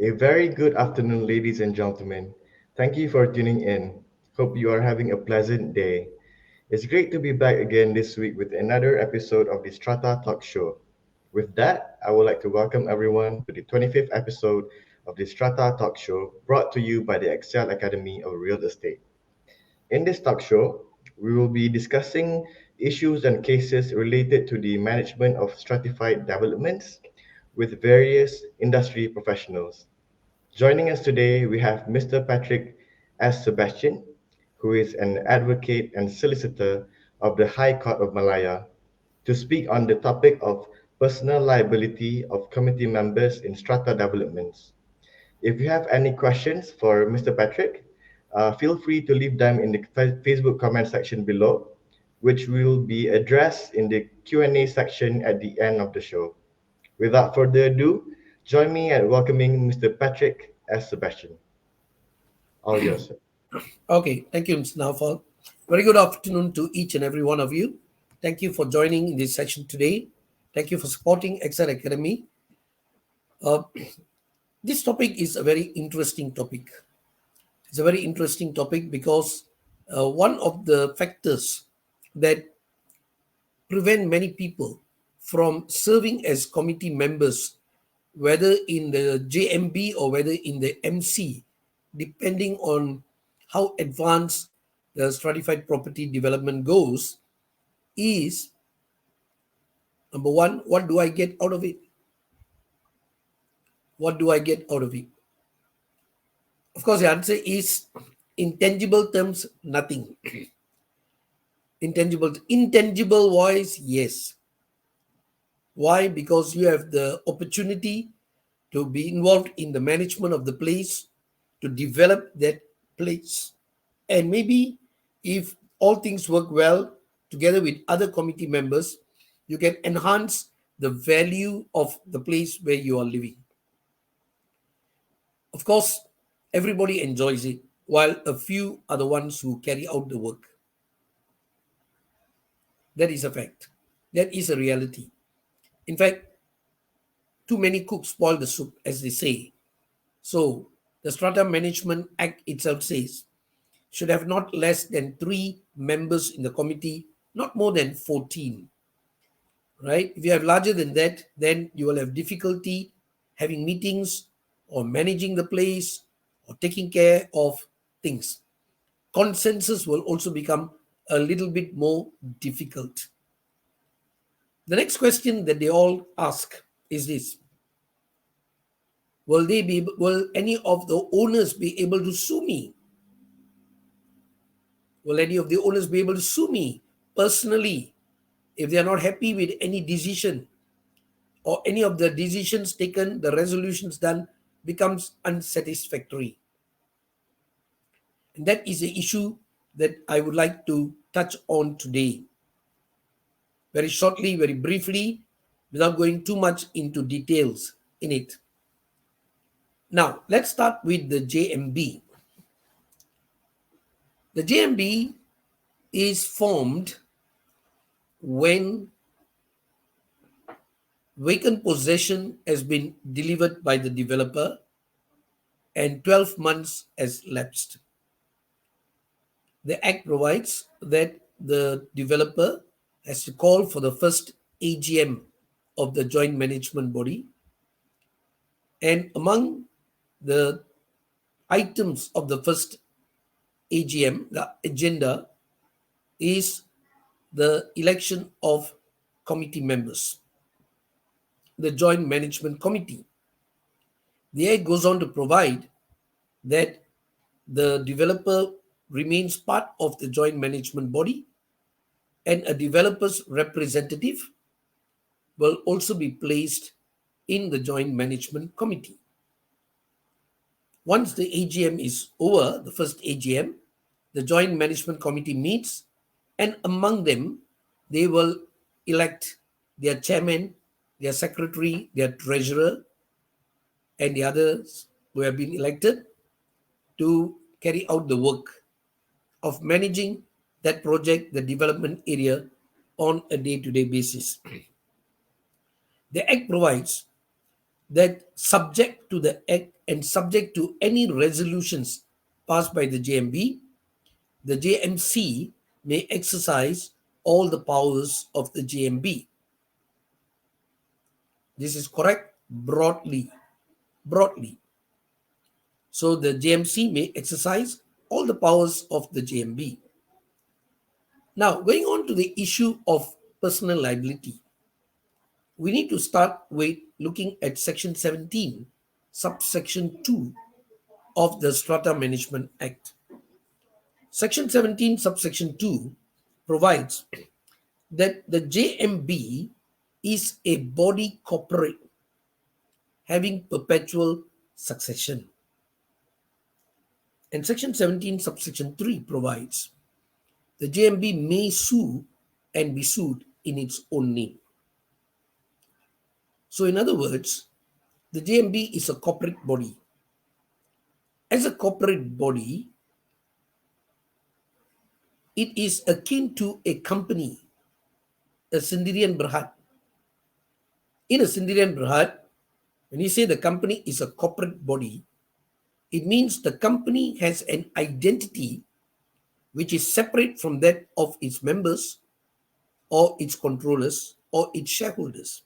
A very good afternoon, ladies and gentlemen. Thank you for tuning in. Hope you are having a pleasant day. It's great to be back again this week with another episode of the Strata Talk Show. With that, I would like to welcome everyone to the 25th episode of the Strata Talk Show brought to you by the Excel Academy of Real Estate. In this talk show, we will be discussing issues and cases related to the management of stratified developments with various industry professionals. Joining us today, we have Mr. Patrick S. Sebastian, who is an advocate and solicitor of the High Court of Malaya, to speak on the topic of personal liability of committee members in strata developments. If you have any questions for Mr. Patrick, feel free to leave them in the Facebook comment section below, which will be addressed in the Q&A section at the end of the show. Without further ado, join me at welcoming Mr. Patrick S. Sebastian. All yours, sir. Okay, thank you, Mr. Naufal. Very good afternoon to each and every one of you. Thank you for joining in this session today. Thank you for supporting Excel Academy. Uh, this topic is a very interesting topic. It's a very interesting topic because one of the factors that prevent many people from serving as committee members, whether in the JMB or whether in the MC, depending on how advanced the stratified property development goes, is number one, what do I get out of it? What do I get out of it? Of course, the answer is in tangible terms, nothing. Intangible wise, yes. Why? Because you have the opportunity to be involved in the management of the place, to develop that place. And maybe if all things work well, together with other committee members, you can enhance the value of the place where you are living. Of course, everybody enjoys it, while a few are the ones who carry out the work. That is a fact. That is a reality. In fact, too many cooks spoil the soup, as they say. So, the Strata Management Act itself says should have not less than 3 members in the committee, not more than 14. Right? If you have larger than that, then you will have difficulty having meetings or managing the place or taking care of things. Consensus will also become a little bit more difficult. The next question that they all ask is this: will any of the owners be able to sue me? Will any of the owners be able to sue me personally if they are not happy with any decision, or any of the decisions taken, the resolutions done becomes unsatisfactory? And that is the issue that I would like to touch on today. Very shortly, very briefly, without going too much into details in it. Now, let's start with the JMB. The JMB is formed when vacant possession has been delivered by the developer and 12 months has lapsed. The Act provides that the developer has to call for the first AGM of the joint management body, and among the items of the first AGM, the agenda, is the election of committee members, the joint management committee. The Act goes on to provide that the developer remains part of the joint management body, and a developer's representative will also be placed in the joint management committee. Once the AGM is over, the first AGM, the joint management committee meets, and among them, they will elect their chairman, their secretary, their treasurer, and the others who have been elected to carry out the work of managing that project, the development area, on a day-to-day basis. The Act provides that subject to the Act and subject to any resolutions passed by the JMB, the JMC may exercise all the powers of the JMB. This is correct broadly. Broadly. So the JMC may exercise all the powers of the JMB. Now, going on to the issue of personal liability, we need to start with looking at Section 17, Subsection 2 of the Strata Management Act. Section 17, Subsection 2 provides that the JMB is a body corporate having perpetual succession. And Section 17, Subsection 3 provides the JMB may sue and be sued in its own name. So, in other words, the JMB is a corporate body. As a corporate body, it is akin to a company, a Sendirian Berhad. In a Sendirian Berhad, when you say the company is a corporate body, it means the company has an identity which is separate from that of its members or its controllers or its shareholders.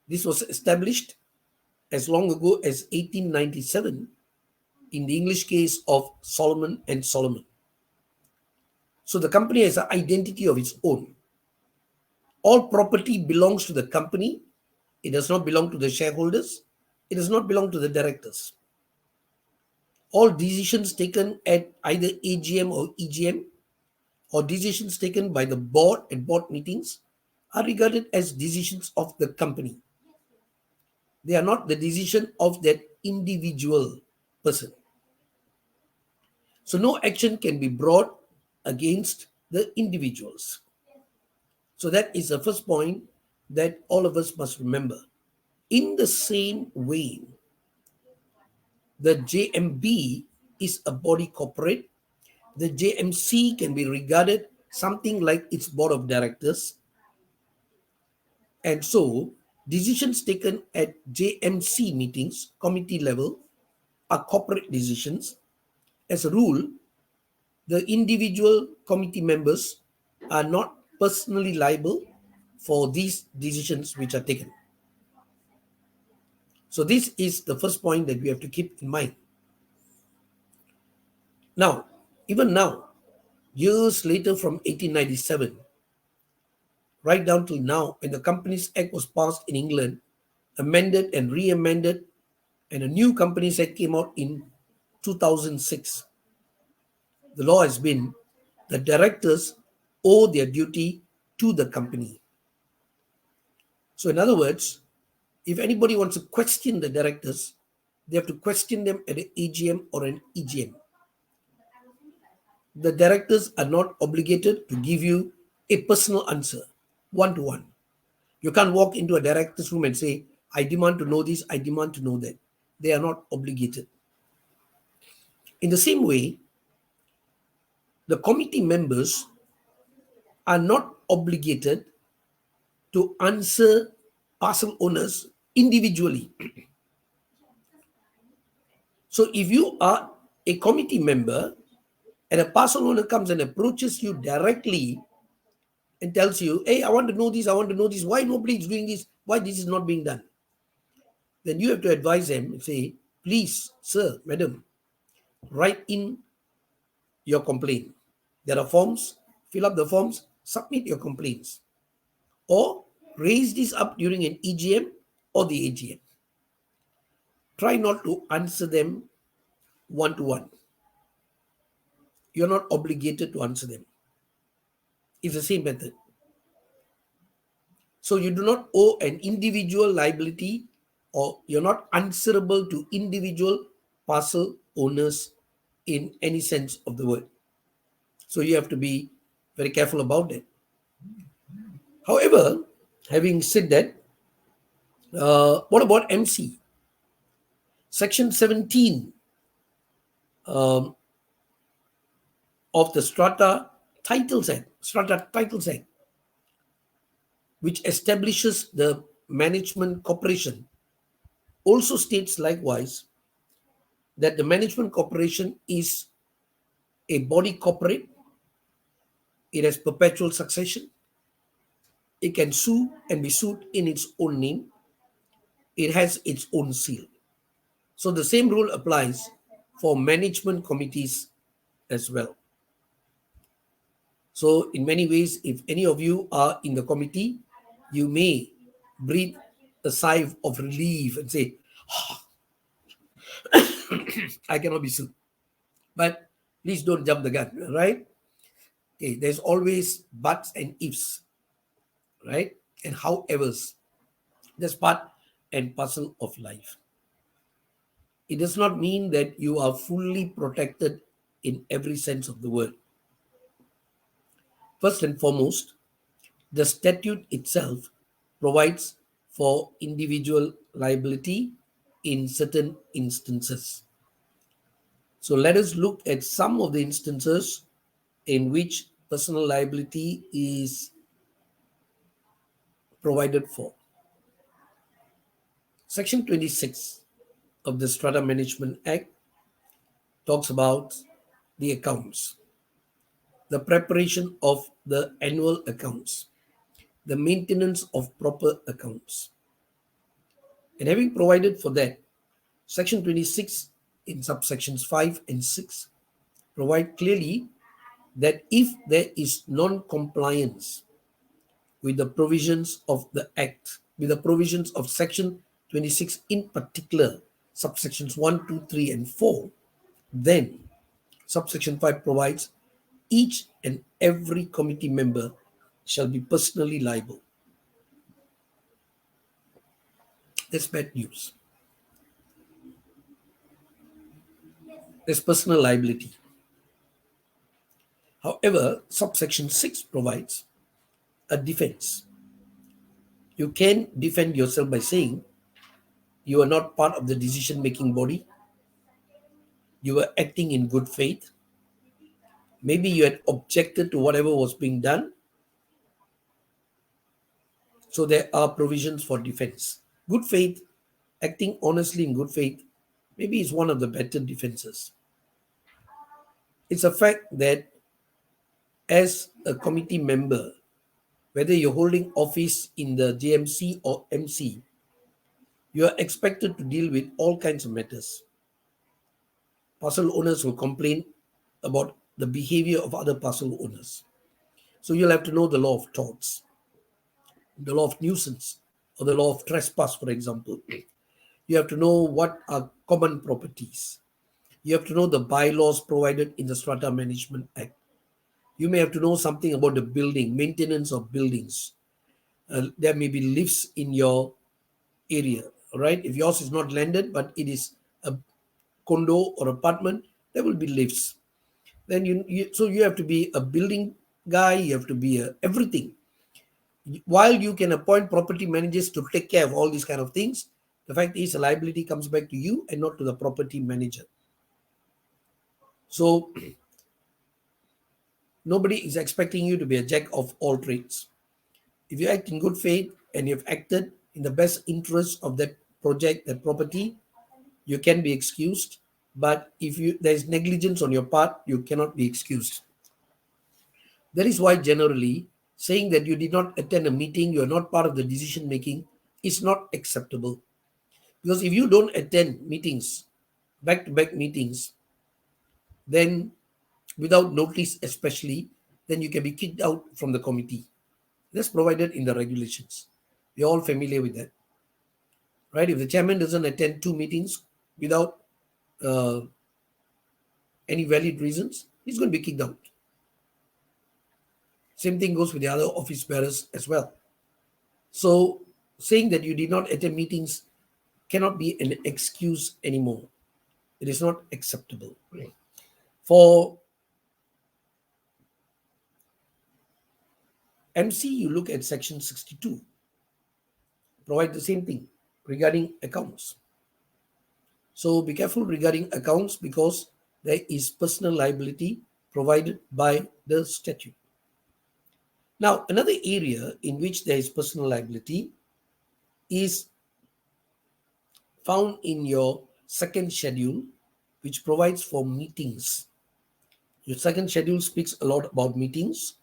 This was established as long ago as 1897 in the English case of Solomon and Solomon. So the company has an identity of its own. All property belongs to the company. It does not belong to the shareholders. It does not belong to the directors. All decisions taken at either AGM or EGM or decisions taken by the board at board meetings are regarded as decisions of the company. They are not the decision of that individual person. So no action can be brought against the individuals. So that is the first point that all of us must remember. In the same way, the JMB is a body corporate. The JMC can be regarded something like its board of directors. And so, decisions taken at JMC meetings, committee level, are corporate decisions. As a rule, the individual committee members are not personally liable for these decisions which are taken. So this is the first point that we have to keep in mind. Now, even now, years later from 1897, right down till now, when the Companies Act was passed in England, amended and re-amended, and a new Companies Act came out in 2006, the law has been the directors owe their duty to the company. So in other words, if anybody wants to question the directors, they have to question them at an AGM or an EGM. The directors are not obligated to give you a personal answer, one-to-one. You can't walk into a director's room and say, I demand to know this, I demand to know that. They are not obligated. In the same way, the committee members are not obligated to answer parcel owners individually. So if you are a committee member and a parcel owner comes and approaches you directly and tells you, hey, I want to know this, why nobody is doing this, why this is not being done, then you have to advise them and say, please, sir, madam, write in your complaint. There are forms, fill up the forms, submit your complaints, or raise this up during an EGM or the AGM. Try not to answer them one-to-one. You're not obligated to answer them. It's the same method. So you do not owe an individual liability, or you're not answerable to individual parcel owners in any sense of the word. So you have to be very careful about it. However, having said that, what about MC? Section 17 of the Strata Titles Act, which establishes the management corporation, also states likewise that the management corporation is a body corporate, it has perpetual succession, it can sue and be sued in its own name, it has its own seal. So the same rule applies for management committees as well. So, in many ways, if any of you are in the committee, you may breathe a sigh of relief and say, I cannot be sued. But please don't jump the gun, right? Okay, there's always buts and ifs, right? And howevers. That's part and parcel of life. It does not mean that you are fully protected in every sense of the word. First and foremost, the statute itself provides for individual liability in certain instances. So let us look at some of the instances in which personal liability is provided for. Section 26 of the Strata Management Act talks about the accounts, the preparation of the annual accounts, the maintenance of proper accounts. And having provided for that, Section 26 in subsections 5 and 6 provide clearly that if there is non-compliance with the provisions of the Act, with the provisions of Section 26 in particular, subsections 1, 2, 3, and 4, then subsection 5 provides each and every committee member shall be personally liable. That's bad news. There's personal liability. However, subsection 6 provides a defense. You can defend yourself by saying you are not part of the decision making body, you were acting in good faith, maybe you had objected to whatever was being done. So there are provisions for defense. Good faith, acting honestly in good faith, maybe is one of the better defenses. It's a fact that as a committee member, whether you're holding office in the JMC or MC, you are expected to deal with all kinds of matters. Parcel owners will complain about the behavior of other parcel owners. So you'll have to know the law of torts, the law of nuisance, or the law of trespass, for example. You have to know what are common properties. You have to know the bylaws provided in the Strata Management Act. You may have to know something about the building, maintenance of buildings. There may be lifts in your area, right? If yours is not landed, but it is a condo or apartment, there will be lifts. Then so you have to be a building guy, you have to be everything. While you can appoint property managers to take care of all these kind of things, the fact is the liability comes back to you and not to the property manager. So nobody is expecting you to be a jack of all trades. If you act in good faith and you've acted in the best interest of that project, that property, you can be excused. But if there is negligence on your part, you cannot be excused. That is why generally saying that you did not attend a meeting, you are not part of the decision making is not acceptable. Because if you don't attend meetings, back-to-back meetings, then without notice especially, then you can be kicked out from the committee. That's provided in the regulations. We're all familiar with that. Right? If the chairman doesn't attend 2 meetings without uh, any valid reasons, he's going to be kicked out. Same thing goes with the other office bearers as well. So saying that you did not attend meetings cannot be an excuse anymore. It is not acceptable. For MC, you look at section 62, provide the same thing regarding accounts. So be careful regarding accounts because there is personal liability provided by the statute. Now, another area in which there is personal liability is found in your second schedule, which provides for meetings. Your second schedule speaks a lot about meetings,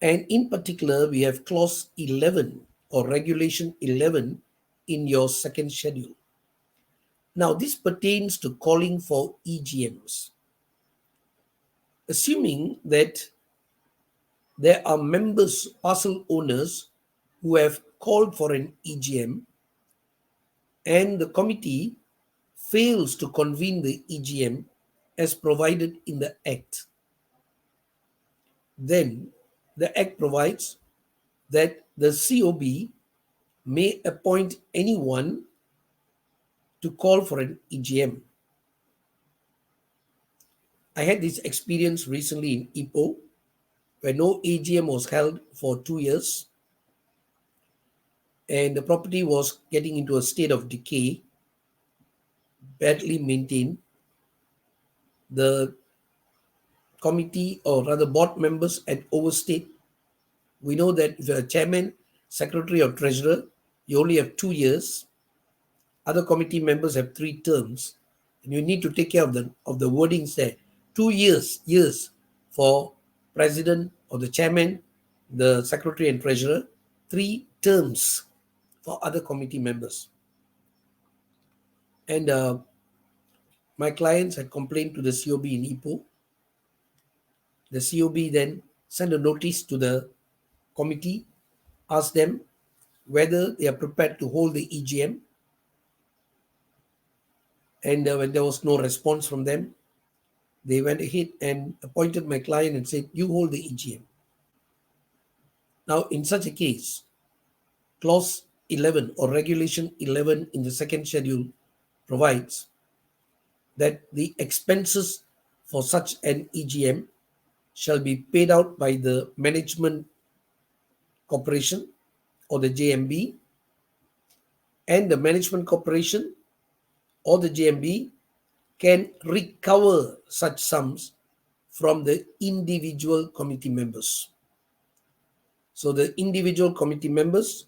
and in particular, we have clause 11 or regulation 11 in your second schedule. Now, this pertains to calling for EGMs. Assuming that there are members, parcel owners, who have called for an EGM and the committee fails to convene the EGM as provided in the Act, then the Act provides that the COB may appoint anyone to call for an EGM. I had this experience recently in Ipoh where no AGM was held for 2 years and the property was getting into a state of decay, badly maintained. The committee, or rather board members, had overstayed. We know that if you're a chairman, secretary, or treasurer, you only have 2 years. Other committee members have 3 terms, and you need to take care of the wordings there. 2 years for president or the chairman, the secretary and treasurer, 3 terms for other committee members. And my clients had complained to the COB in Ipoh. The COB then sent a notice to the committee, asked them whether they are prepared to hold the EGM. And when there was no response from them, they went ahead and appointed my client and said, you hold the EGM. Now, in such a case, clause 11 or regulation 11 in the second schedule provides that the expenses for such an EGM shall be paid out by the management corporation or the JMB, and the management corporation or the JMB can recover such sums from the individual committee members. So the individual committee members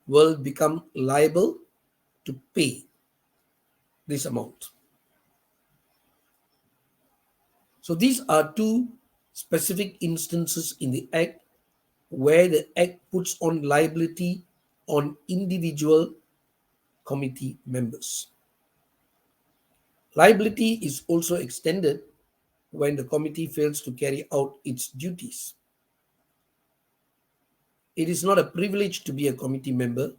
will become liable to pay this amount. So these are two specific instances in the Act where the Act puts on liability on individual committee members. Liability is also extended when the committee fails to carry out its duties. It is not a privilege to be a committee member.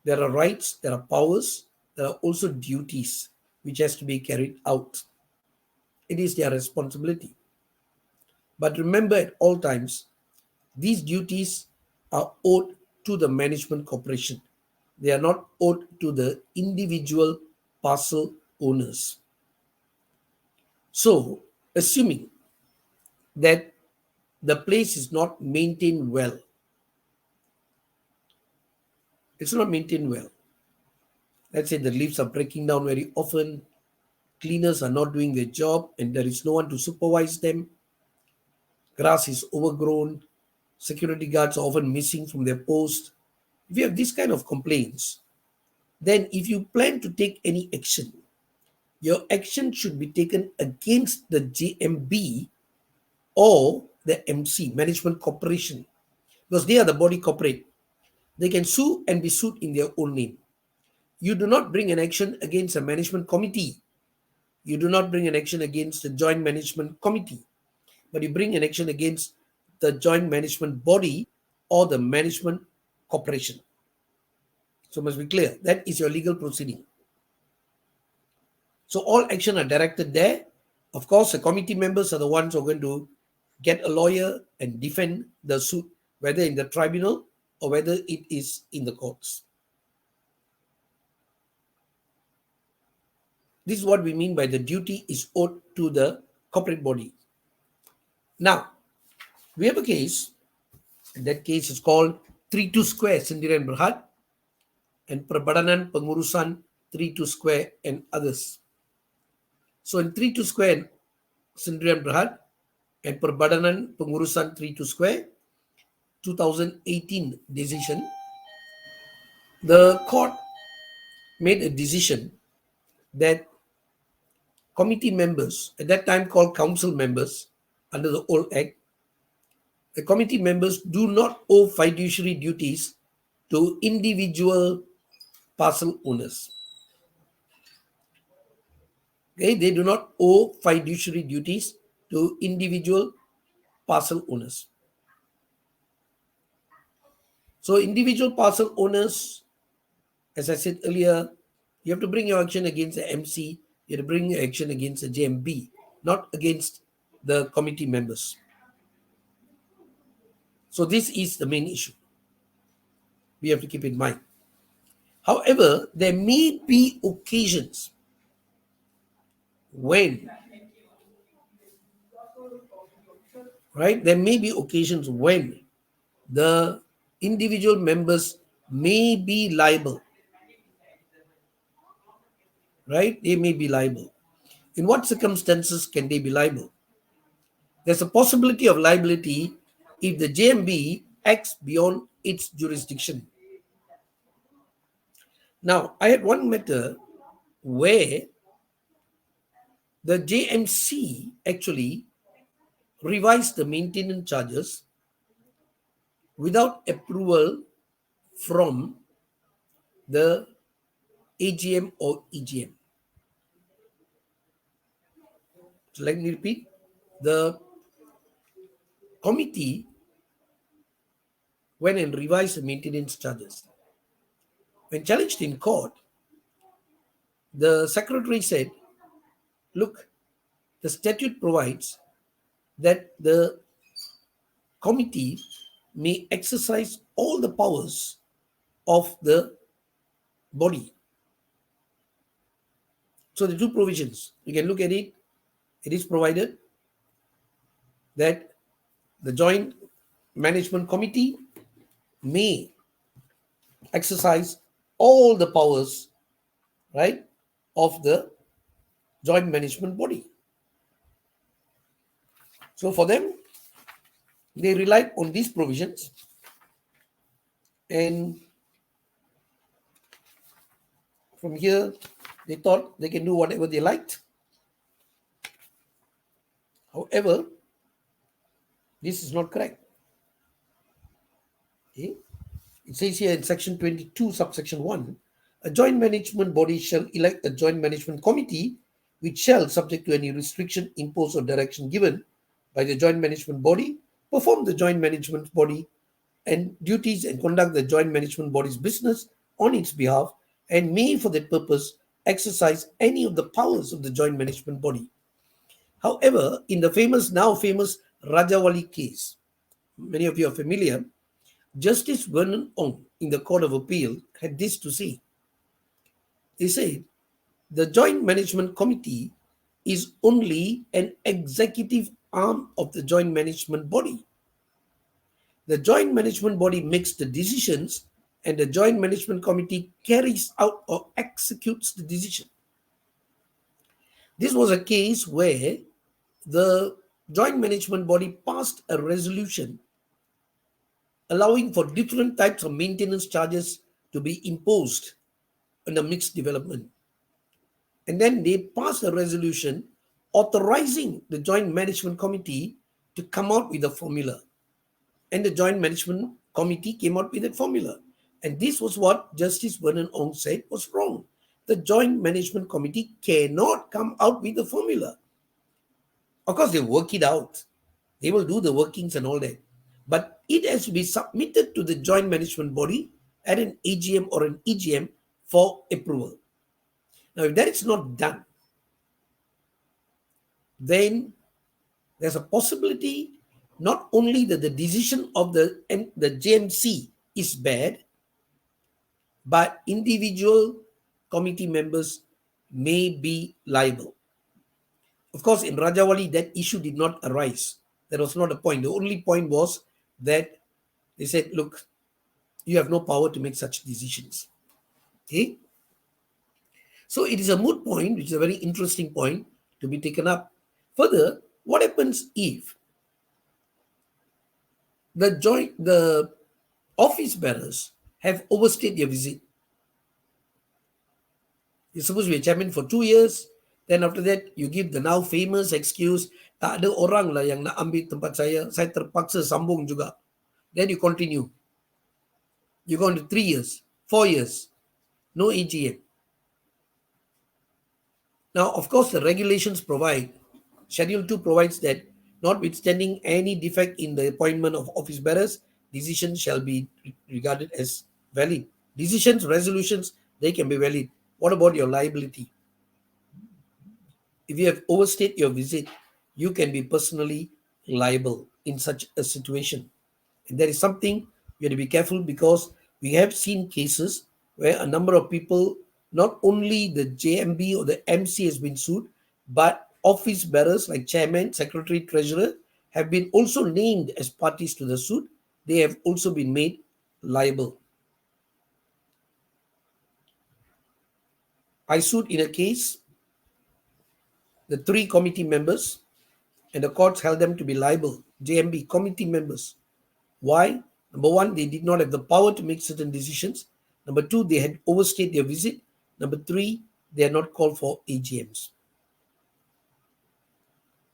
There are rights, there are powers, there are also duties which has to be carried out. It is their responsibility. But remember at all times, these duties are owed to the management corporation. They are not owed to the individual parcel owners. So, assuming that the place is not maintained well, it's not maintained well. Let's say the leaves are breaking down very often, cleaners are not doing their job, and there is no one to supervise them. Grass is overgrown, security guards are often missing from their post. If you have these kind of complaints, then if you plan to take any action, your action should be taken against the JMB or the MC, Management Corporation, because they are the body corporate. They can sue and be sued in their own name. You do not bring an action against a management committee. You do not bring an action against the joint management committee, but you bring an action against the joint management body or the management corporation. So must be clear. That is your legal proceeding. So all action are directed there. Of course, the committee members are the ones who are going to get a lawyer and defend the suit, whether in the tribunal or whether it is in the courts. This is what we mean by the duty is owed to the corporate body. Now, we have a case, and that case is called 32 Square Sendirian Berhad and Perbadanan Pengurusan 32 Square and others. So in 32 Square Sendirian Berhad and Perbadanan Pengurusan 32 Square 2018 decision, the court made a decision that committee members, at that time called council members under the old act, the committee members do not owe fiduciary duties to individual parcel owners. Okay, they do not owe fiduciary duties to individual parcel owners. So, individual parcel owners, as I said earlier, you have to bring your action against the MC, you have to bring your action against the JMB, not against the committee members. So, this is the main issue we have to keep in mind. However, there may be occasions when, right, there may be occasions when the individual members may be liable, right? They may be liable. In what circumstances can they be liable? There's a possibility of liability if the JMB acts beyond its jurisdiction. Now, I had one matter where the JMC actually revised the maintenance charges without approval from the AGM or EGM. So let me repeat. The committee went and revised the maintenance charges. When challenged in court, the secretary said, look, the statute provides that the committee may exercise all the powers of the body. So the two provisions, you can look at it. It is provided that the joint management committee may exercise all the powers, right, of the joint management body. So for them, they relied on these provisions, and from here they thought they can do whatever they liked. However, this is not correct. Okay? It says here in section 22, subsection 1, a joint management body shall elect a joint management committee which shall, subject to any restriction imposed or direction given by the joint management body, perform the joint management body and duties and conduct the joint management body's business on its behalf, and may for that purpose exercise any of the powers of the joint management body. However, in the now famous Rajawali case, many of you are familiar, Justice Vernon Ong in the Court of Appeal had this to say. He said, the Joint Management Committee is only an executive arm of the Joint Management Body. The Joint Management Body makes the decisions and the Joint Management Committee carries out or executes the decision. This was a case where the Joint Management Body passed a resolution allowing for different types of maintenance charges to be imposed on a mixed development. And then they passed a resolution authorizing the Joint Management Committee to come out with a formula. And the Joint Management Committee came out with that formula. And this was what Justice Vernon Ong said was wrong. The Joint Management Committee cannot come out with a formula. Of course, they work it out. They will do the workings and all that. But it has to be submitted to the joint management body at an AGM or an EGM for approval. Now, if that is not done, then there's a possibility not only that the decision of the JMC is bad, but individual committee members may be liable. Of course, in Rajawali, that issue did not arise. That was not a point. The only point was that they said, look, you have no power to make such decisions. Okay? So it is a moot point, which is a very interesting point to be taken up. Further, what happens if the office bearers have overstayed their visit? You're supposed to be a chairman for 2 years. Then after that, you give the now famous excuse, tak ada orang lah yang nak ambil tempat saya terpaksa sambung juga. Then you continue. You go on to 3 years, 4 years, no AGM. Now, of course, the regulations provide, Schedule 2 provides that notwithstanding any defect in the appointment of office bearers, decisions shall be regarded as valid. Decisions, resolutions, they can be valid. What about your liability? If you have overstayed your visit, you can be personally liable in such a situation. And there is something we have to be careful, because we have seen cases where a number of people, not only the JMB or the MC has been sued, but office bearers like chairman, secretary, treasurer have been also named as parties to the suit. They have also been made liable. I sued in a case the 3 committee members, and the courts held them to be liable, JMB committee members. Why? Number one, they did not have the power to make certain decisions. Number two, they had overstayed their visit. Number three, they are not called for AGMs.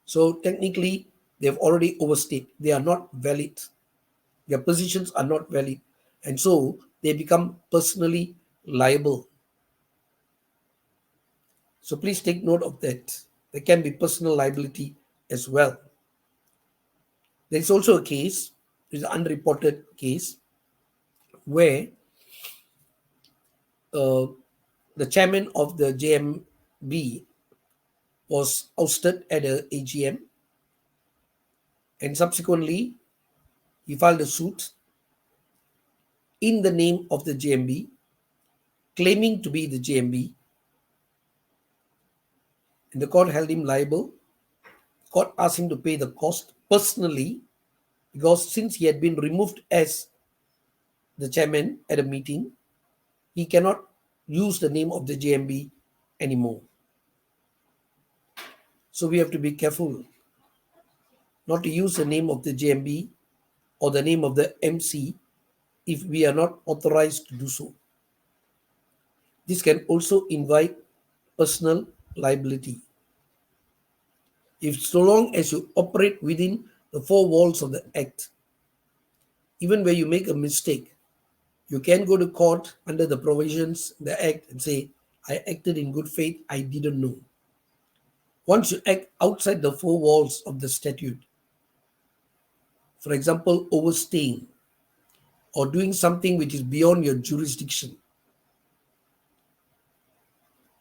So technically, they have already overstayed. They are not valid. Their positions are not valid. And so they become personally liable. So please take note of that. There can be personal liability as well. There is also a case, it is an unreported case, where the chairman of the JMB was ousted at a AGM, and subsequently he filed a suit in the name of the JMB, claiming to be the JMB, and the court held him liable. The court asked him to pay the cost personally, because since he had been removed as the chairman at a meeting, he cannot use the name of the JMB anymore. So we have to be careful not to use the name of the JMB or the name of the MC if we are not authorized to do so. This can also invite personal liability. If so long as you operate within the 4 walls of the Act, even where you make a mistake, you can go to court under the provisions of the Act and say, I acted in good faith, I didn't know. Once you act outside the 4 walls of the statute, for example, overstaying or doing something which is beyond your jurisdiction,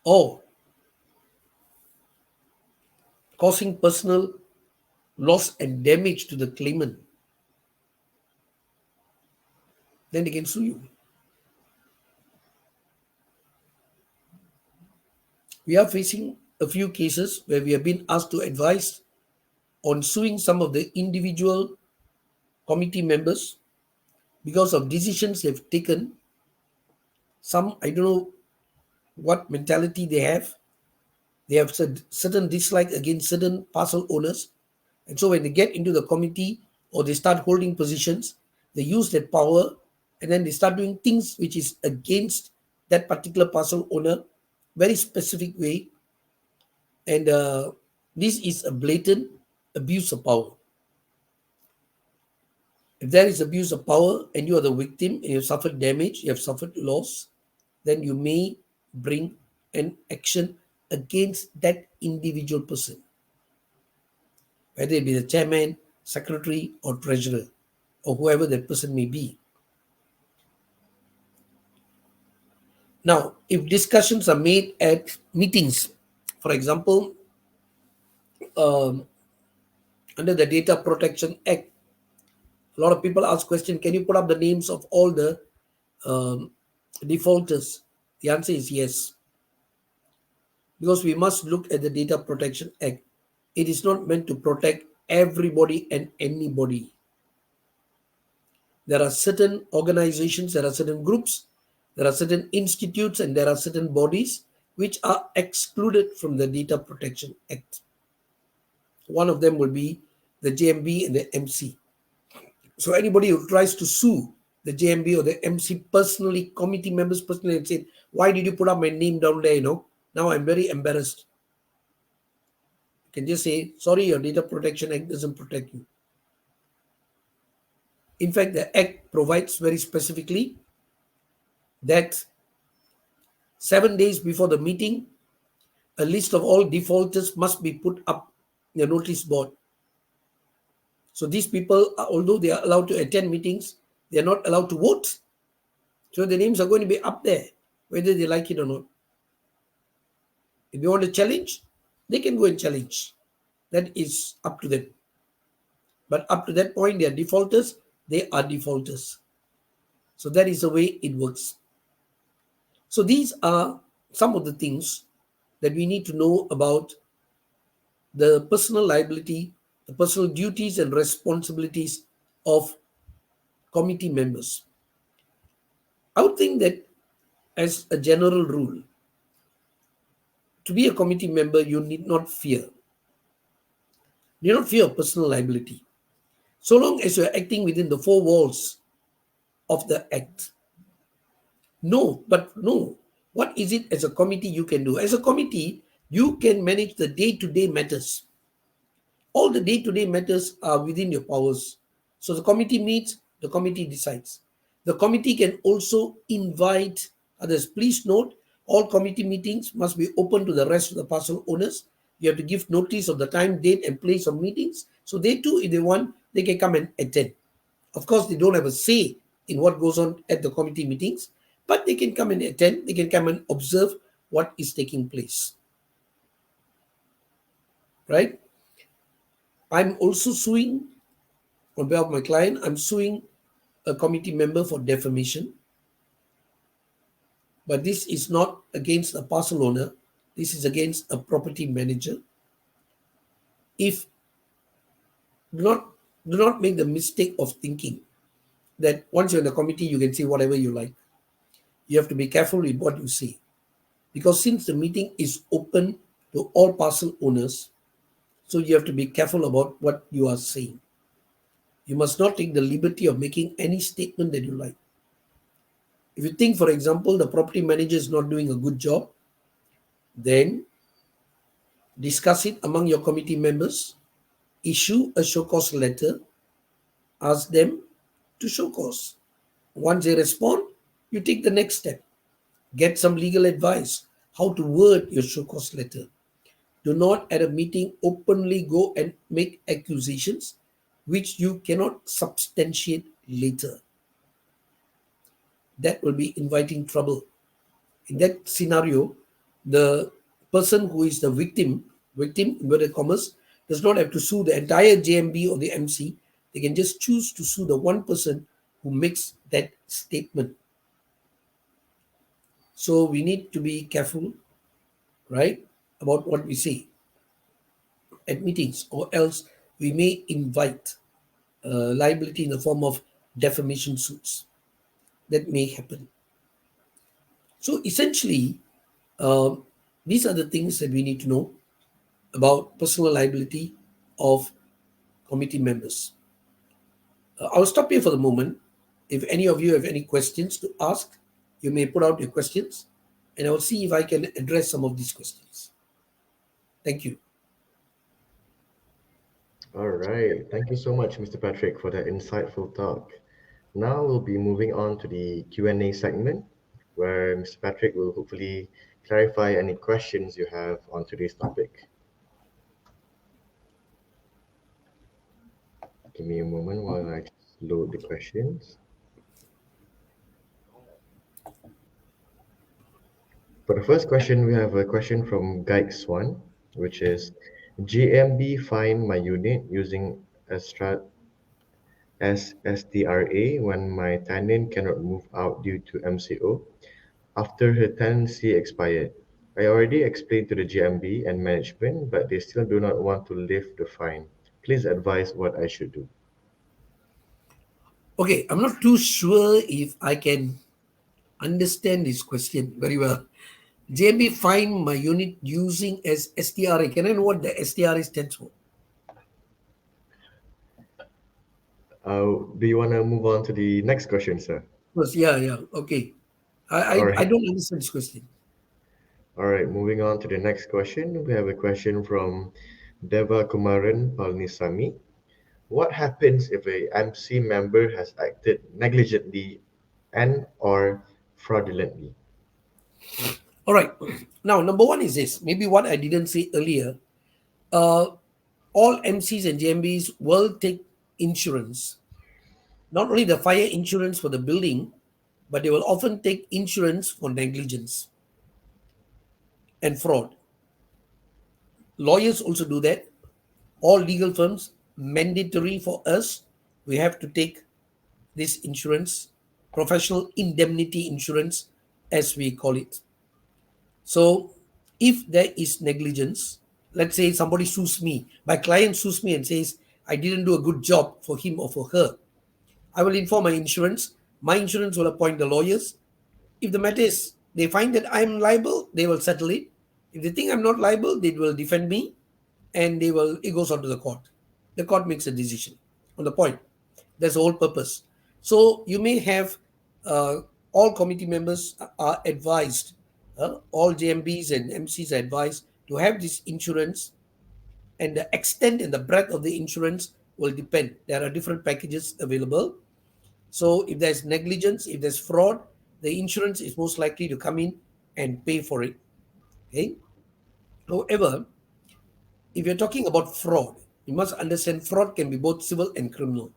or causing personal loss and damage to the claimant, then they can sue you. We are facing a few cases where we have been asked to advise on suing some of the individual committee members because of decisions they've taken. Some, I don't know what mentality they have. They have certain dislike against certain parcel owners. And so when they get into the committee or they start holding positions, they use that power and then they start doing things which is against that particular parcel owner, very specific way. And this is a blatant abuse of power. If there is abuse of power and you are the victim and you have suffered damage, you have suffered loss, then you may bring an action against that individual person, whether it be the chairman, secretary, or treasurer, or whoever that person may be. Now, if discussions are made at meetings, for example, under the Data Protection Act, a lot of people ask question, can you put up the names of all the defaulters? The answer is yes. Because we must look at the Data Protection Act. It is not meant to protect everybody and anybody. There are certain organizations, there are certain groups, there are certain institutes, and there are certain bodies which are excluded from the Data Protection Act. One of them will be the JMB and the MC. So anybody who tries to sue the JMB or the MC personally, committee members personally, and say, why did you put up my name down there, Now I'm very embarrassed. You can just say, sorry, your Data Protection Act doesn't protect you. In fact, the Act provides very specifically that 7 days before the meeting, a list of all defaulters must be put up in the notice board. So these people, although they are allowed to attend meetings, they are not allowed to vote. So the names are going to be up there, whether they like it or not. If they want to challenge, they can go and challenge. That is up to them. But up to that point, they are defaulters. They are defaulters. So that is the way it works. So these are some of the things that we need to know about the personal liability, the personal duties and responsibilities of committee members. I would think that, as a general rule, to be a committee member, you need not fear. You don't fear personal liability. So long as you're acting within the four walls of the act. No, but no. What is it as a committee you can do? As a committee, you can manage the day to day matters. All the day to day matters are within your powers. So the committee meets, the committee decides. The committee can also invite others. Please note, all committee meetings must be open to the rest of the parcel owners. You have to give notice of the time, date, and place of meetings. So they too, if they want, they can come and attend. Of course, they don't have a say in what goes on at the committee meetings, but they can come and attend, they can come and observe what is taking place. Right? I'm also suing on behalf of my client. I'm suing a committee member for defamation, but this is not against a parcel owner. This is against a property manager. If do not do not make the mistake of thinking that once you're in the committee, you can say whatever you like. You have to be careful with what you say, because since the meeting is open to all parcel owners, so you have to be careful about what you are saying. You must not take the liberty of making any statement that you like. If you think, for example, the property manager is not doing a good job, then discuss it among your committee members, issue a show cause letter, ask them to show cause. Once they respond, you take the next step. Get some legal advice how to word your show cause letter. Do not at a meeting openly go and make accusations which you cannot substantiate later. That will be inviting trouble. In that scenario, the person who is the victim, inverted commas, does not have to sue the entire JMB or the MC. They can just choose to sue the one person who makes that statement. So we need to be careful, right, about what we say at meetings, or else we may invite liability in the form of defamation suits. That may happen. So essentially, uh, these are the things that we need to know about personal liability of committee members. I'll stop here for the moment. If any of you have any questions to ask, you may put out your questions, and I'll see if I can address some of these questions. Thank you. All right. Thank you so much, Mr. Patrick, for that insightful talk. Now we'll be moving on to the Q&A segment, where Mr. Patrick will hopefully clarify any questions you have on today's topic. Give me a moment while I just load the questions. For the first question, we have a question from Guide Swan, which is GMB find my unit using a as SDRA when my tenant cannot move out due to MCO after her tenancy expired. I already explained to the GMB and management, but they still do not want to lift the fine. Please advise what I should do. Okay, I'm not too sure if I can understand this question very well. JMB find my unit using as STRA. Can I know what the STRA stands for? Do you want to move on to the next question, sir? Yes, yeah, yeah. Okay. I, All I, I right. don't understand this question. All right, moving on to the next question. We have a question from Deva Kumaran Palnisami. What happens if a MC member has acted negligently and or fraudulently? All right. Now, number one is this. Maybe what I didn't say earlier. Uh, all MCs and JMBs will take insurance. Not only the fire insurance for the building, but they will often take insurance for negligence and fraud. Lawyers also do that. All legal firms, mandatory for us, we have to take this insurance, professional indemnity insurance, as we call it. So, if there is negligence, let's say somebody sues me, my client sues me and says, I didn't do a good job for him or for her, I will inform my insurance. My insurance will appoint the lawyers. If the matter is they find that I'm liable, they will settle it. If they think I'm not liable, they will defend me and it goes on to the court. The court makes a decision on the point. That's the whole purpose. So you may have uh, all committee members are advised, all JMBs and MCs are advised to have this insurance, and the extent and the breadth of the insurance will depend. There are different packages available. So if there's negligence, if there's fraud, the insurance is most likely to come in and pay for it. Okay. However, if you're talking about fraud, you must understand fraud can be both civil and criminal.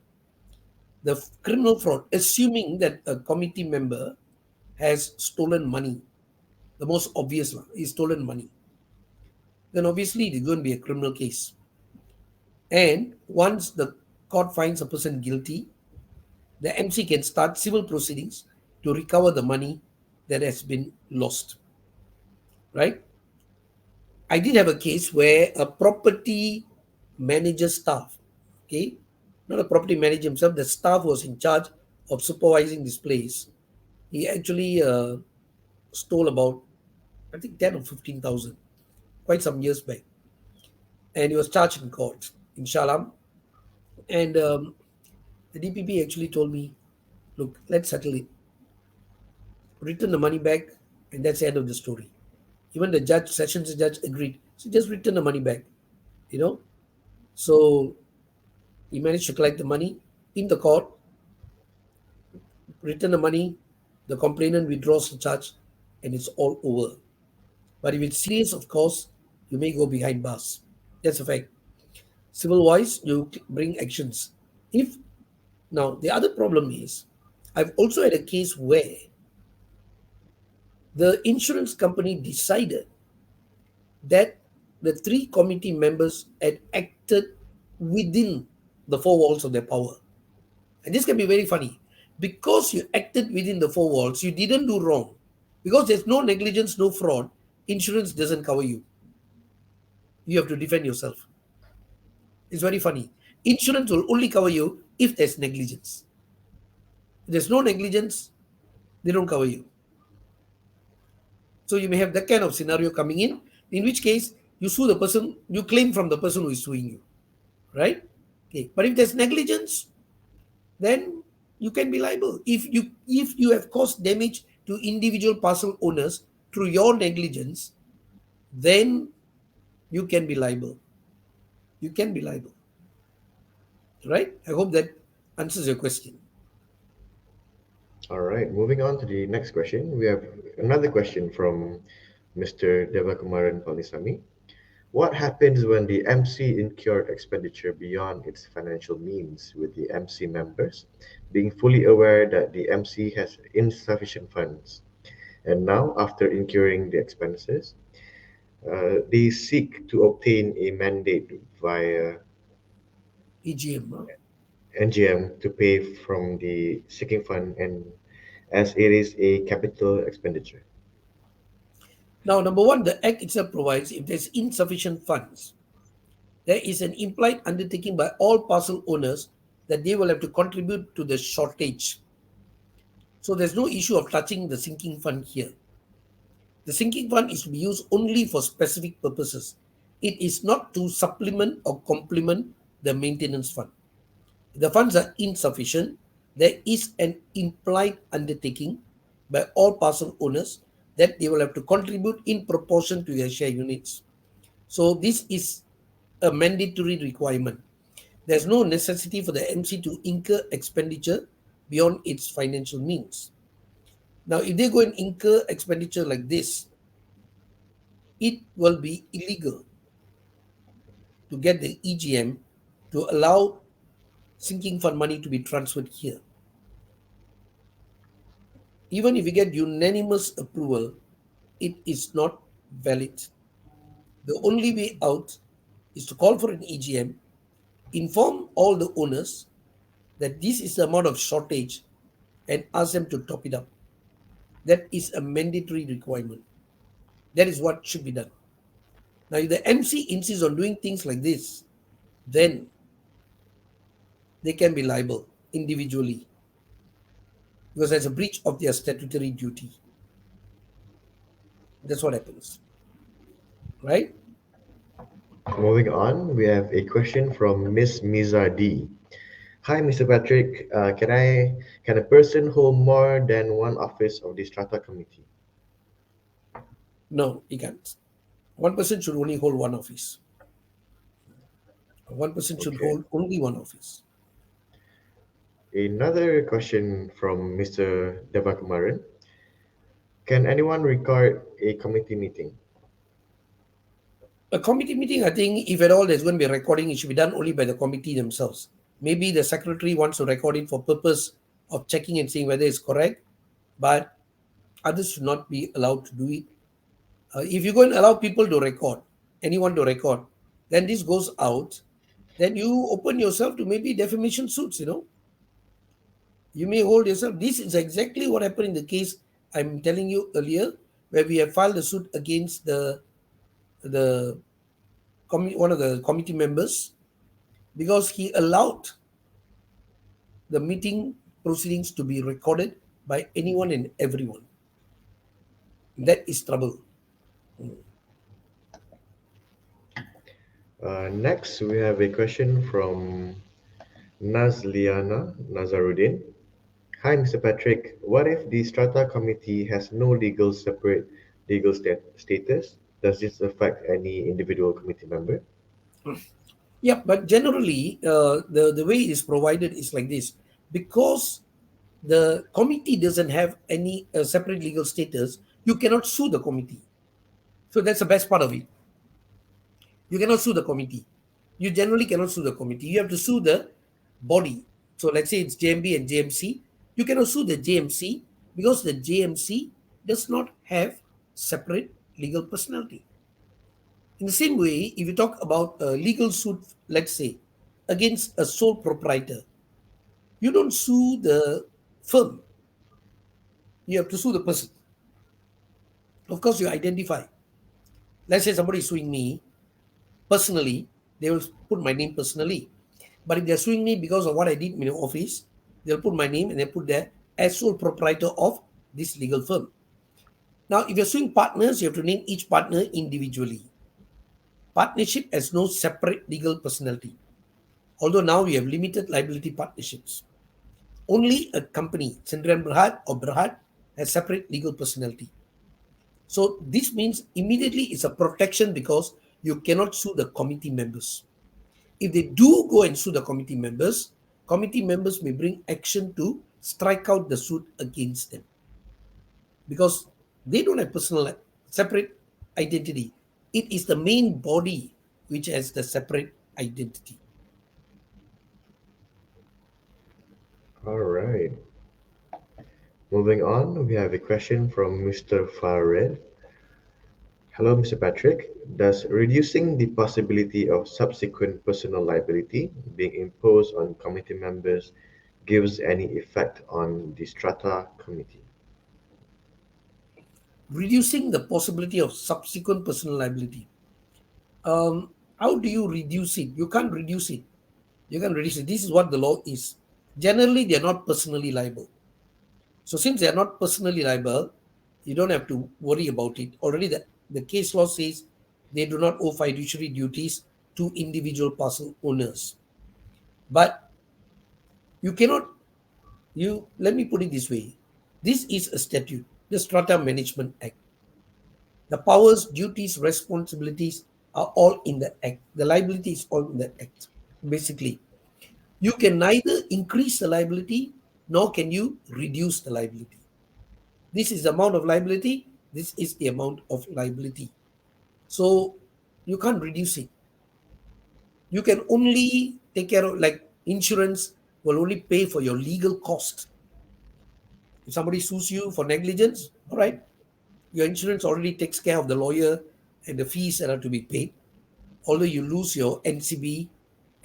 The criminal fraud, assuming that a committee member has stolen money, the most obvious one is stolen money, then obviously it's going to be a criminal case. And once the court finds a person guilty, the MC can start civil proceedings to recover the money that has been lost. Right? I did have a case where a property manager staff, okay, not a property manager himself, the staff was in charge of supervising this place. He actually stole about, I think, 10 or 15,000, quite some years back. And he was charged in court in Shalam. And the DPP actually told me, look, let's settle it, return the money back, and that's the end of the story. Even the judge, sessions judge agreed. So just return the money back, you know. So he managed to collect the money in the court, return the money, the complainant withdraws the charge, and it's all over. But if it's serious, of course, you may go behind bars. That's a fact. Civil wise, you bring actions. If now the other problem is, I've also had a case where the insurance company decided that the three committee members had acted within the four walls of their power. And this can be very funny. Because you acted within the four walls, you didn't do wrong. Because there's no negligence, no fraud, insurance doesn't cover you. You have to defend yourself. It's very funny. Insurance will only cover you if there's negligence. If there's no negligence, they don't cover you. So you may have that kind of scenario coming in which case you sue the person, you claim from the person who is suing you. Right? Okay. But if there's negligence, then you can be liable. If you have caused damage to individual parcel owners through your negligence, then you can be liable. You can be liable. Right? I hope that answers your question. All right, moving on to the next question. We have another question from Mr. Devakumaran Palisamy. What happens when the MC incurred expenditure beyond its financial means, with the MC members being fully aware that the MC has insufficient funds? And now, after incurring the expenses, they seek to obtain a mandate via EGM. Huh? NGM to pay from the seeking fund, and as it is a capital expenditure. Now, number one, the Act itself provides if there's insufficient funds, there is an implied undertaking by all parcel owners that they will have to contribute to the shortage. So there's no issue of touching the sinking fund here. The sinking fund is to be used only for specific purposes. It is not to supplement or complement the maintenance fund. If the funds are insufficient, there is an implied undertaking by all parcel owners that they will have to contribute in proportion to their share units. So this is a mandatory requirement. There's no necessity for the MC to incur expenditure beyond its financial means. Now, if they go and incur expenditure like this, it will be illegal to get the EGM to allow sinking fund money to be transferred here. Even if you get unanimous approval, it is not valid. The only way out is to call for an EGM, inform all the owners that this is the amount of shortage, and ask them to top it up. That is a mandatory requirement. That is what should be done. Now, if the MC insists on doing things like this, then they can be liable individually because there's a breach of their statutory duty. That's what happens, right? Moving on, we have a question from Miss Miza D. Hi, Mr. Patrick. Can a person hold more than one office of the Strata Committee? No, you can't. One person should only hold one office. One person should Okay. hold only one office. Another question from Mr. Devakumaran. Can anyone record a committee meeting? A committee meeting, I think, if at all there's going to be a recording, it should be done only by the committee themselves. Maybe the secretary wants to record it for purpose of checking and seeing whether it's correct, but others should not be allowed to do it. If you're going to allow people to record, anyone to record, then this goes out, then you open yourself to maybe defamation suits. You may hold yourself. This is exactly what happened in the case I'm telling you earlier, where we have filed a suit against the one of the committee members because he allowed the meeting proceedings to be recorded by anyone and everyone. That is trouble. Next, we have a question from Nazliana Nazaruddin. Hi, Mr. Patrick. What if the Strata Committee has no separate legal status? Does this affect any individual committee member? Yeah, but generally, the way it is provided is like this. Because the committee doesn't have any separate legal status, you cannot sue the committee. So that's the best part of it. You cannot sue the committee. You generally cannot sue the committee. You have to sue the body. So let's say it's JMB and JMC. You cannot sue the JMC because the JMC does not have separate legal personality. In the same way, if you talk about a legal suit, let's say, against a sole proprietor, you don't sue the firm. You have to sue the person. Of course, you identify. Let's say somebody is suing me personally, they will put my name personally. But if they're suing me because of what I did in the office, they'll put my name and they put there as sole proprietor of this legal firm. Now, if you're suing partners, you have to name each partner individually. Partnership has no separate legal personality. Although now we have limited liability partnerships. Only a company, Chandran Berhad or Berhad, has separate legal personality. So this means immediately it's a protection because you cannot sue the committee members. If they do go and sue the committee members may bring action to strike out the suit against them because they don't have personal separate identity. It is the main body which has the separate identity. All right. Moving on, we have a question from Mr. Farid. Hello, Mr. Patrick. Does reducing the possibility of subsequent personal liability being imposed on committee members gives any effect on the Strata Committee? Reducing the possibility of subsequent personal liability. How do you reduce it? You can't reduce it. You can reduce it. This is what the law is. Generally, they are not personally liable. So since they are not personally liable, you don't have to worry about it. Already the case law says they do not owe fiduciary duties to individual parcel owners. But you cannot, let me put it this way. This is a statute, the Strata Management Act. The powers, duties, responsibilities are all in the act. The liability is all in the act. Basically, you can neither increase the liability nor can you reduce the liability. This is the amount of liability. This is the amount of liability. So you can't reduce it. You can only take care of, like, insurance will only pay for your legal cost. If somebody sues you for negligence, all right, your insurance already takes care of the lawyer and the fees that are to be paid. Although you lose your NCB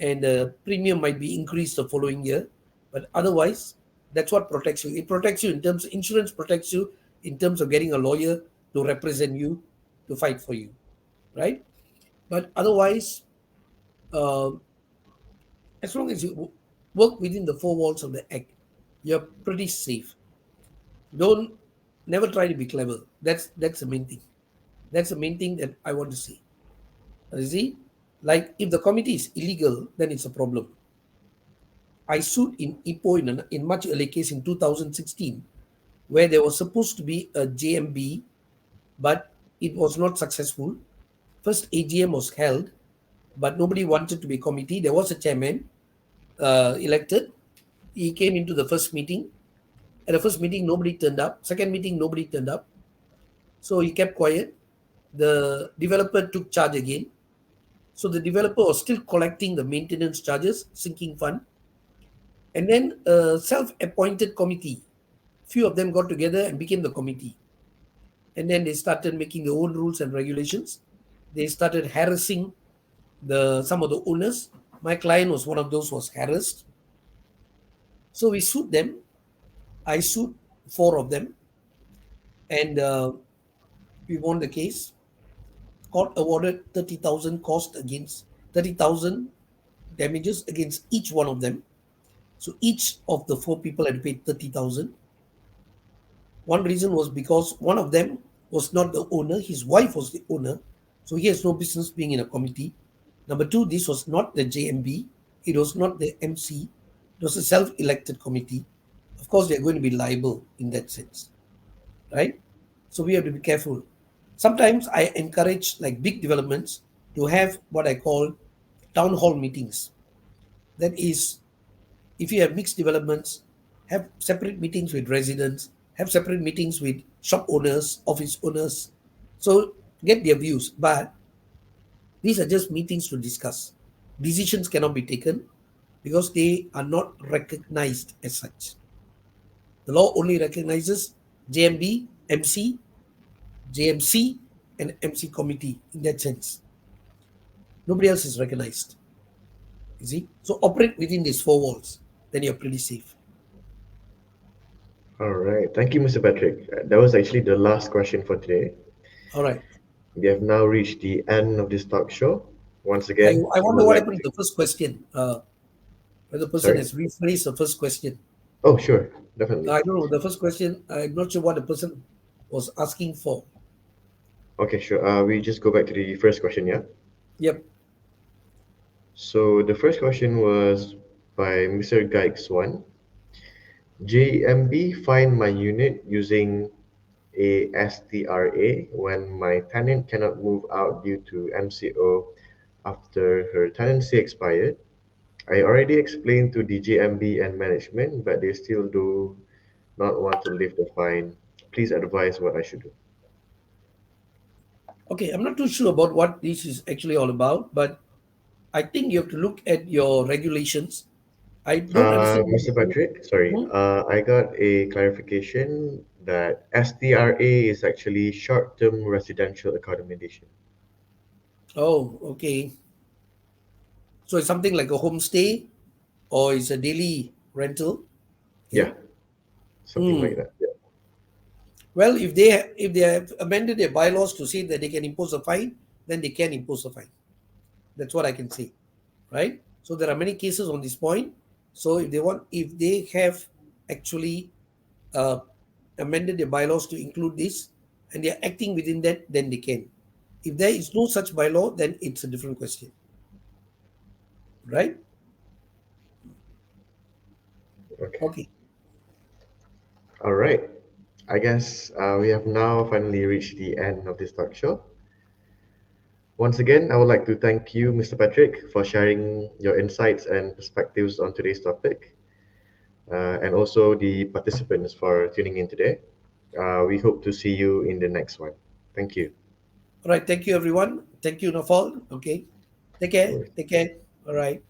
and the premium might be increased the following year, but otherwise, that's what protects you. It protects you in terms, insurance protects you in terms of getting a lawyer to represent you, to fight for you, right? But otherwise, uh, as long as you work within the four walls of the act, you're pretty safe. Don't never try to be clever. That's the main thing. That's the main thing that I want to say. You see, like if the committee is illegal, then it's a problem. I sued in Ipoh in much early case in 2016, where there was supposed to be a JMB, but it was not successful. First AGM was held, but nobody wanted to be committee. There was a chairman elected. He came into the first meeting. At the first meeting, nobody turned up. Second meeting, nobody turned up. So he kept quiet. The developer took charge again. So the developer was still collecting the maintenance charges, sinking fund. And then a self-appointed committee, few of them got together and became the committee. And then they started making their own rules and regulations. They started harassing the some of the owners. My client was one of those who was harassed. So we sued them. I sued four of them, and we won the case. Court awarded 30,000 cost against 30,000 damages against each one of them. So each of the four people had paid 30,000. One reason was because one of them was not the owner, his wife was the owner, so he has no business being in a committee. Number two, this was not the JMB, it was not the MC, it was a self elected committee. Of course, they're going to be liable in that sense, right? So we have to be careful. Sometimes I encourage, like big developments, to have what I call town hall meetings. That is, if you have mixed developments, have separate meetings with residents, have separate meetings with shop owners, office owners. So get their views. But these are just meetings to discuss. Decisions cannot be taken because they are not recognized as such. The law only recognizes JMB, MC, JMC, and MC committee in that sense. Nobody else is recognized. You see? So operate within these four walls, then you're pretty safe. All right. Thank you, Mr. Patrick. That was actually the last question for today. All right. We have now reached the end of this talk show. Once I, again, I we wonder would what like happened to. to the first question. Whether the person Sorry? has rephrased the first question. Oh, sure. Definitely. I don't know. The first question, I'm not sure what the person was asking for. Okay, sure. We just go back to the first question, yeah? Yep. So the first question was by Mr. Gaik Swan. JMB find my unit using a STRA when my tenant cannot move out due to MCO after her tenancy expired. I already explained to the JMB and management, but they still do not want to lift the fine. Please advise what I should do. Okay. I'm not too sure about what this is actually all about, but I think you have to look at your regulations. I don't understand what Mr. Patrick, sorry, Hmm? I got a clarification that STRA is actually short-term residential accommodation. Oh, okay. So it's something like a homestay or it's a daily rental. Yeah. Yeah, something like Hmm. that. Yeah. Well, if they have amended their bylaws to say that they can impose a fine, then they can impose a fine. That's what I can say, right? So there are many cases on this point. So if they have actually uh, amended their bylaws to include this, and they are acting within that, then they can. If there is no such bylaw, then it's a different question, right? Okay. Okay. All right. I guess we have now finally reached the end of this talk show. Once again, I would like to thank you, Mr. Patrick, for sharing your insights and perspectives on today's topic, and also the participants for tuning in today. We hope to see you in the next one. Thank you. All right. Thank you, everyone. Thank you, Nafal. Okay. Take care. No worries. Take care. All right.